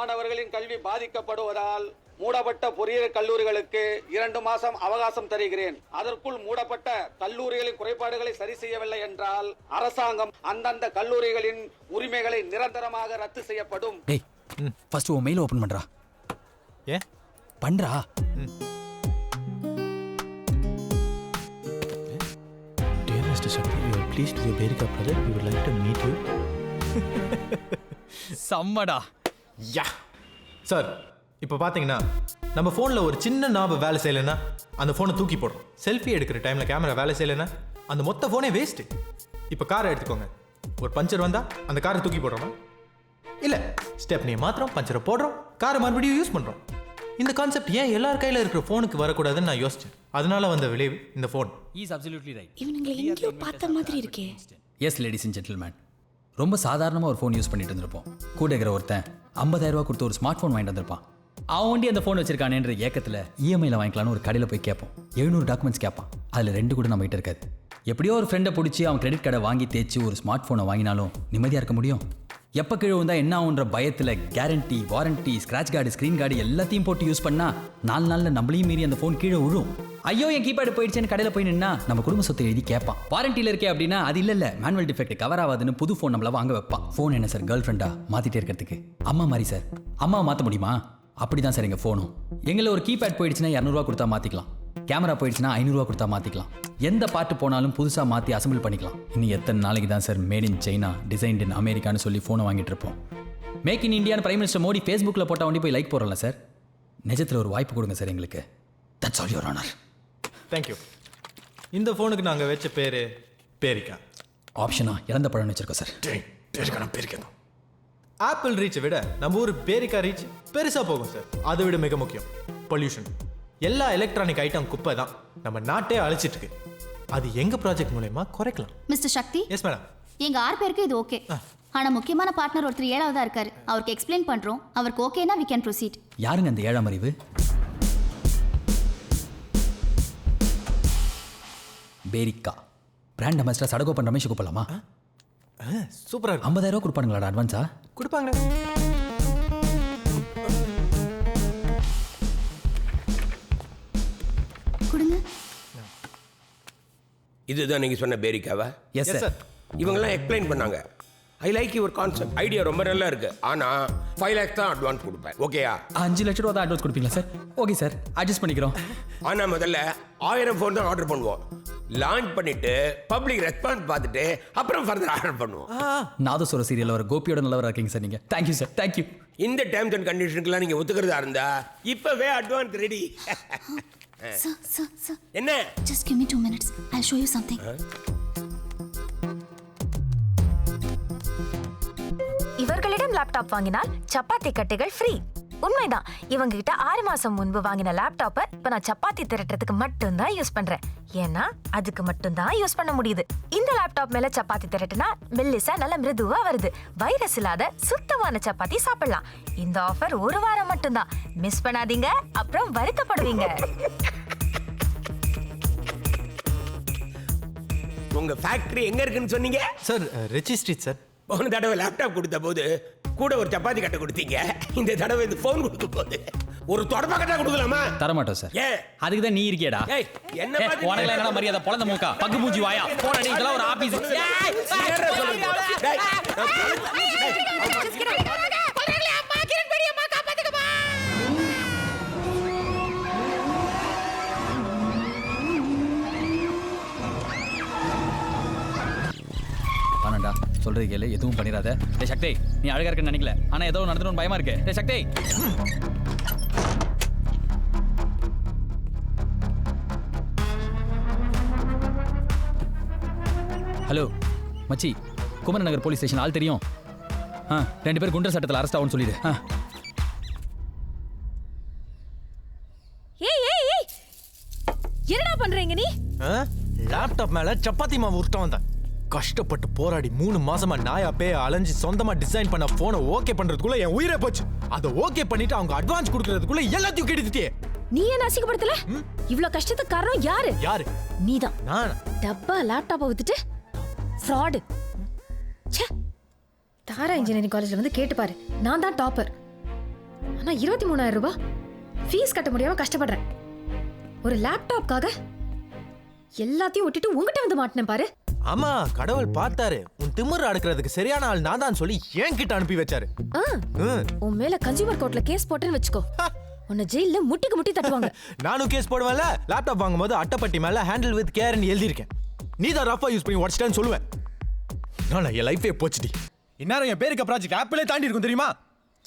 மாணவர்களின் கல்வி பாதிக்கப்படுவதால் மூடப்பட்ட பொறியியல் கல்லூரிகளுக்கு 2 மாதம் அவகாசம் தருகிறேன். அதற்குள் மூடப்பட்ட கல்லூரிகளின் குறைபாடுகளை சரி செய்யவில்லை என்றால் அரசாங்கம் அந்தந்த கல்லூரிகளின் உரிமைகளை நிரந்தரமாக ரத்து செய்யப்படும். டேய் ஃபர்ஸ்ட் உன் மெயில் ஓபன் பண்றா. ஏ பண்றா. Dear Mr. Shakti, we are pleased to be a Berika project. We would like to meet you. சம்மடா. யா சார், இப்போ பார்த்தீங்கன்னா நம்ம ஃபோனில் ஒரு சின்ன நாப வேலை செய்யலைன்னா அந்த ஃபோனை தூக்கி போடுறோம். செல்ஃபி எடுக்கிற டைமில் கேமரா வேலை செய்யலைன்னா அந்த மொத்த ஃபோனே வேஸ்ட்டு. இப்போ காரை எடுத்துக்கோங்க. ஒரு பஞ்சர் வந்தால் அந்த காரை தூக்கி போடுறோமா? இல்லை, ஸ்டெப்னியை மாத்திரம் பஞ்சரை போடுறோம், காரை மறுபடியும் யூஸ் பண்ணுறோம். இந்த கான்செப்ட் ஏன் எல்லார் கையில் இருக்கிற ஃபோனுக்கு வரக்கூடாதுன்னு நான் யோசிச்சேன். அதனால வந்த விளைவு இந்த ஃபோன். Is absolutely right. இவனுங்களை எங்கேயோ பார்த்த மாதிரி இருக்கே. எஸ் லேடிஸ் அண்ட் ஜென்டில்மேன், ரொம்ப சாதாரணமாக ஒரு ஃபோன் யூஸ் பண்ணிட்டு இருந்திருப்போம். கூட இருக்கிற ஒருத்தன் 50,000 ரூபா கொடுத்து ஒரு ஸ்மார்ட் ஃபோன் வாங்கிட்டு வந்திருப்பான். அவன் வண்டி அந்த ஃபோன் வச்சிருக்கானேன்ற ஏக்கத்தில் இஎம்ஐயில் வாங்கிக்கலான்னு ஒரு கடையில் போய் கேட்போம். 700 டாக்குமெண்ட்ஸ் கேட்பான். அதில் 2 கூட நம்ம கிட்ட இருக்காது. எப்படியோ ஒரு ஃப்ரெண்டை பிடிச்சி அவன் கிரெடிட் கார்டை வாங்கி தேய்ச்சி ஒரு ஸ்மார்ட் ஃபோனை வாங்கினாலும் நிம்மதியாக இருக்க முடியும்? எப்போ கீழே வந்தால் என்ன ஆகுன்ற பயத்தில் guarantee, warranty, scratch card, screen card எல்லாத்தையும் போட்டு யூஸ் பண்ணால் 4 நாளில் நம்மளையும் மீறி அந்த ஃபோன் கீழே விழும். ஐயோ என் கீபேடு போயிடுச்சுன்னு கடையில் போய் நின்னா நம்ம குடும்ப சொத்தை எழுதி கேட்பான். வாரண்டியில் இருக்கே அப்படின்னா அது இல்லை மேனுவல் டிஃபெக்ட் கவர் ஆகாதுன்னு புது ஃபோன் நம்மள வாங்க வைப்பான். ஃபோன் என்ன சார் கேர்ள் ஃப்ரெண்டா மாற்றிட்டே இருக்கிறதுக்கு? அம்மா மாதிரி சார். அம்மாவை மாற்ற முடியுமா? அப்படி தான் சார் எங்கள் ஃபோனும். எங்களை ஒரு கீபேட் போயிடுச்சுன்னா 200 ரூபா கொடுத்தா மாற்றிக்கலாம். கேமரா போயிடுச்சுன்னா 500 ரூபா கொடுத்தா மாற்றிக்கலாம். எந்த பாட்டு போனாலும் புதுசாக மாற்றி அசம்பிள் பண்ணிக்கலாம். இன்னும் எத்தனை நாளைக்கு தான் sir made in China, designed in அமெரிக்கான்னு சொல்லி ஃபோனை வாங்கிட்டு இருப்போம். மேக் இன் இந்தியான்னு பிரைம் மினிஸ்டர் மோடி ஃபேஸ்புக்கில் போட்டால் வண்டி போய் லைக் போடுறல சார். நிஜத்தில் ஒரு வாய்ப்பு கொடுங்க சார் எங்களுக்கு. That's all your honour. Thank you. இந்த ஃபோனுக்கு நாங்கள் வச்ச பேர் பேரிக்கா. ஆப்ஷனா இறந்த பழம்னு வச்சிருக்கோம் சார். பேரிக்கா ஆப்பிள் ரீச்சை விட நம்ம ஊர் பேரிக்கா ரீச் பெருசாக போகும் சார். அதை விட மிக முக்கியம் பொல்யூஷன். எல்லா எலக்ட்ரானிக் ஐட்டம் குப்பை தான் நம்ம நாட்டே அழிச்சிட்டு இருக்கு. அது எங்க ப்ராஜெக்ட் மூலமா குறைக்கலாம். மிஸ்டர் சக்தி. Yes madam. எங்க 6 பேருக்கு இது ஓகே. ஆனா முக்கியமான பார்ட்னர் ஒருத்தர் 7ஆவதா இருக்காரு. அவருக்கு எக்ஸ்பிளைன் பண்றோம். அவருக்கு ஓகேனா we can proceed. யாருங்க அந்த 7ஆம் அறிவு? பேரிக்கா பிராண்ட் அம்பாசிடர் சடகோபன் ரமேஷ் கூப்பிடலாமா? சூப்பரா இருக்கு. 50,000 ரூபா கொடுப்பாங்களா அட்வான்ஸா? கொடுப்பாங்க. கொடுங்க. இதுதான் நீங்க சொன்ன பேரிக்காவா? Yes sir. இவங்கெல்லாம் எக்ஸ்பிளைன் பண்ணாங்க. I like your concept. Idea ரொம்ப நல்லா இருக்கு. ஆனா 5 lakhs தான் அட்வான்ஸ் கொடுப்பேன். ஓகேயா? 5 லட்சம் ரூபா தான் அட்வான்ஸ் கொடுப்பீங்களா சார்? ஓகே சார், அட்ஜஸ்ட் பண்ணிக்கிறோம். ஆனா முதல்ல 1000 ஃபோன் தான் ஆர்டர் பண்ணுவோம். லான்ச் பண்ணிட்டு பப்ளிக் ரெஸ்பான்ஸ் பார்த்துட்டு அப்புறம் ஃபர்தர் ஆர்டர் பண்ணுவோம். நாதஸ்வர சீரியல் வர கோபியோட நல்லவரா இருக்கீங்க சார் நீங்க. Thank you sir, thank you. இந்த டேர்ம்ஸ் அண்ட் கண்டிஷனுக்குலாம் நீங்க ஒத்துக்கிறதா இருந்தா இப்பவே அட்வான்ஸ் ரெடி. Sir. என்ன? Just give me 2 minutes. I'll show you something. இவர்களிடம் லேப்டாப் வாங்கினால் சப்பாத்தி கட்டைகள் ஃப்ரீ. உண்மைதான். இவங்க கிட்ட 6 மாசம் முன்பு வாங்கின லேப்டாப்பை இப்ப நான் சப்பாத்தி திரட்டுறதுக்கு மட்டும்தான் யூஸ் பண்றேன். ஏன்னா அதுக்கு மட்டும்தான் யூஸ் பண்ண முடியுது. இந்த லேப்டாப் மேல சப்பாத்தி திரட்டுனா மெல்லிசா நல்ல மிருதுவா வருது. வைரஸ் இல்லாத சுத்தமான சப்பாத்தி சாப்பிடலாம். இந்த ஆஃபர் 1 வாரம் மட்டும்தான். மிஸ் பண்ணாதீங்க, அப்புறம் வருத்தப்படுவீங்க. உங்க ஃபேக்டரி எங்க இருக்குன்னு சொன்னீங்க சார்? Rich street sir. போன தடவை லேப்டாப் கொடுத்த போது கூட ஒரு சப்பாத்தி கட்டை கொடுத்தீங்க. இந்த தடவை இந்த போன் கொடுக்க போது ஒரு தொடப்பா கட்டா கொடுக்கலாமா? தர மாட்டோம் சார். ஏன்? அதுக்கு தான் நீ இருக்கியடா. ஏய், என்ன பாத்து உனக்கு என்ன மரியாதை? பொளந்த மூக்கா, பக்கு மூஞ்சி வாயா. போடா நீ, இதெல்லாம் ஒரு ஆபீஸ். நேரா சொல்லுங்க. டேய், பண்ணடா சொல்றது கேளு, எதுவும் பண்ணிடாத. டேய் சக்தி, நீ அழகா இருக்குன்னு நினைக்கல, ஆனா ஏதோ நடந்துடும் பயமா இருக்கு. டேய் சக்தி. ஹலோ மச்சி, குமரன் நகர் போலீஸ் ஸ்டேஷன் ஆள் தெரியும். 2 பேர் குண்டர் சட்டத்தில் அரெஸ்ட் ஆகும்னு சொல்லிடு. என்னடா பண்றீங்க நீ? லேப்டாப் மேல சப்பாத்தி மாவு உருட்ட வந்தேன். கஷ்டப்பட்டு போராடி 3 மாசமா நாயா பேய அலைஞ்சு சொந்தமா டிசைன் பண்ண போனை ஓகே பண்றதுக்குள்ள என் உயிரே போச்சு. அதை ஓகே பண்ணிட்டு அவங்க அட்வான்ஸ் கொடுக்கறதுக்குள்ள எல்லாத்தையும் கெடுத்துட்டியே. நீ என்ன அசிங்கப்படுத்தல? இவ்ளோ கஷ்டத்துக்கு காரணம் யாரு? யாரு? நீதான். நான் டப்பா லேப்டாப்பை வித்துட்டு ஃப்ராடு. தாரா இன்ஜினியரிங் காலேஜ்ல வந்து கேட்டு பாரு. நான் தான் டாப்பர். ஆனா 23,000 ரூபாய் ஃபீஸ் கட்ட முடியாம கஷ்டப்படுறேன். ஒரு லேப்டாப்காக எல்லாத்தையும் விட்டுட்டு உங்ககிட்ட வந்து மாட்டினேன் பாரு. ஆமா, கடவுள் பார்த்தாரு. உன் திமிர் அடக்குறதுக்கு சரியான ஆள் நான் தான் சொல்லி என்கிட்ட அனுப்பி வச்சாரு. உன் மேல கன்சியூமர் கோர்ட்ல கேஸ் போட்டேன்னு வச்சுக்கோ, உன்னை ஜெயில முட்டிக்கு முட்டி தட்டுவாங்க. நானும் கேஸ் போடுவேன்ல. லேப்டாப் வாங்கும்போது அட்டைப்பட்டி மேல ஹேண்டில் வித் கேர்னு எழுதியிருக்கேன். நீ தான் ரஃபா யூஸ் பண்ணி உடச்சிட்டேன்னு சொல்லுவேன். நான் என் லைஃபே போச்சுடி. இந்நேரம் என் பேருக்கு ப்ராஜெக்ட் ஆப்பிளே தாண்டி இருக்கும் தெரியுமா?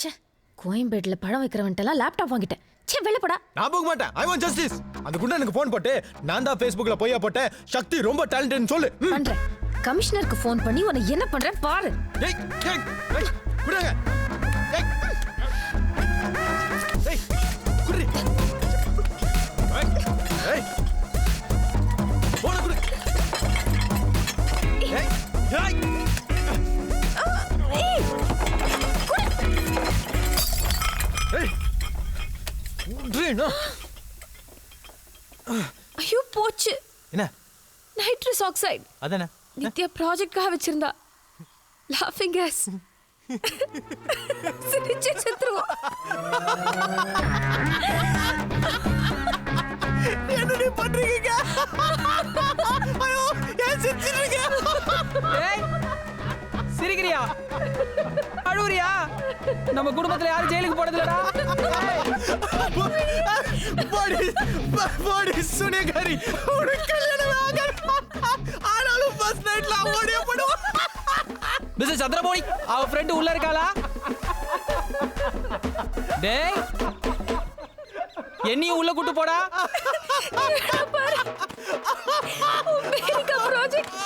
ச்சே, கோயம்பேட்ல பழம் வைக்கிறவன்ட்டெல்லாம் லேப்டாப் வாங்கிட்டேன். ச்சே, வெளிப்படா. நான் போக மாட்டேன். I want justice. அந்த குண்டா எனக்கு ஃபோன் போட்டு நான் தான் Facebookல பொய்யா போட்டேன், சக்தி ரொம்ப டேலண்டட்னு சொல்லு. பண்றேன். கமிஷனருக்கு ஃபோன் பண்ணி உன்னை என்ன பண்றேன் பாரு. ஏய் ஏய் ஏய் குடுங்க. ஏய் ஏய் குடி. ஏய் போன குடு. ஏய் ஏய் ஏய் ட்ரீனா. ஐயோ போச்சு. என்ன? Nitrous oxide. அதானே நித்யா ப்ராஜெக்ட்காக வச்சிருந்தா. லாஃபிங் கேஸ். சிரிச்சு செத்துருவோம். என்னடி பண்றீங்க? ஐயோ ஏன் சிரிச்சிருக்கீங்க? ஏய் சிரிக்கிறியா அழுவுறியா? நம்ம குடும்பத்துல யாரும் ஜெயிலுக்கு போனதில்லடா. போடி சுனேகாரி, உனக்கு கல்யாணம் ஆகல. ஆனாலும் ஃபர்ஸ்ட் நைட்ல ஓடியே போடுவா. மிஸ்டர் சந்திரமௌலி, அவ ஃப்ரெண்ட் உள்ள இருக்காளா? டேய் என்னையும் உள்ள கூட்டு போடா. America project.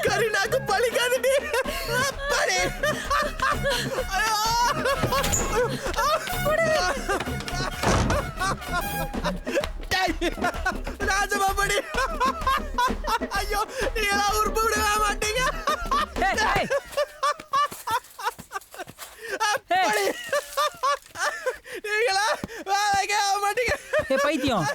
கரீனாக்கு பழிக்காதடி. பழி. ராஜமா படி. ஐயோ நீ எல்லாம் உருப்பு விடவே மாட்டீங்க. பழி. நீங்களா வேலைக்கே ஆக மாட்டீங்க. பைத்தியம்